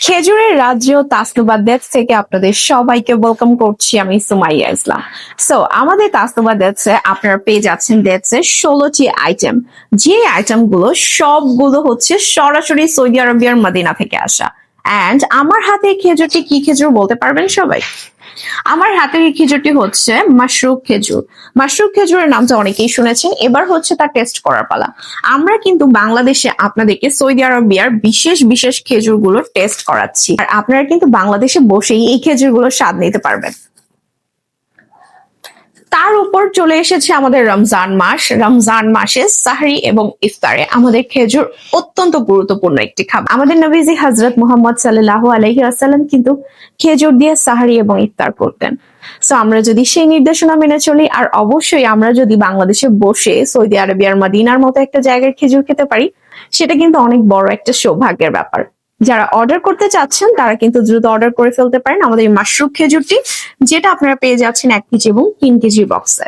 খেজুরের রাজ্য তাসনুবা ডেটস থেকে আপনাদের সবাইকে ওয়েলকাম করছি আমি সুমাইয়া ইসলাম। সো আমাদের তাসনুবা ডেটসে আপনারা পেয়ে যাচ্ছেন ডেটসের 16টি আইটেম, যে আইটেম গুলো সবগুলো হচ্ছে সরাসরি সৌদি আরবিয়ার মদিনা থেকে আসা। অ্যান্ড আমার হাতে এই খেজুরটি কি খেজুর বলতে পারবেন সবাই? আমার হাতের এই খেজুরটি হচ্ছে মাশরুক খেজুর। মাশরুক খেজুরের নামটা অনেকেই শুনেছেন, এবার হচ্ছে তার টেস্ট করার পালা। আমরা কিন্তু বাংলাদেশে আপনাদেরকে সৌদি আরবিয়ার বিশেষ বিশেষ খেজুরগুলো টেস্ট করাচ্ছি, আর আপনারা কিন্তু বাংলাদেশে বসেই এই খেজুরগুলোর স্বাদ নিতে পারবেন। তার উপর চলে এসেছে আমাদের রমজান মাস। রমজান মাসে সাহরি এবং ইফতারে আমাদের খেজুর অত্যন্ত গুরুত্বপূর্ণ একটি খাবার। আমাদের নবীজি হযরত মুহাম্মদ সাল্লাল্লাহু আলাইহি ওয়াসাল্লাম কিন্তু খেজুর দিয়ে সাহরি এবং ইফতার করতেন। সো আমরা যদি সেই নির্দেশনা মেনে চলি, আর অবশ্যই আমরা যদি বাংলাদেশে বসে সৌদি আরবিয়ার মদিনার মতো একটা জায়গায় খেজুর খেতে পারি, সেটা কিন্তু অনেক বড় একটা সৌভাগ্যের ব্যাপার। যারা অর্ডার করতে চাচ্ছেন তারা কিন্তু দ্রুত অর্ডার করে ফেলতে পারেন আমাদের এই মাশরুক খেজুরটি, যেটা আপনারা পেয়ে যাচ্ছেন 1 কেজি এবং 3 কেজি বক্সে।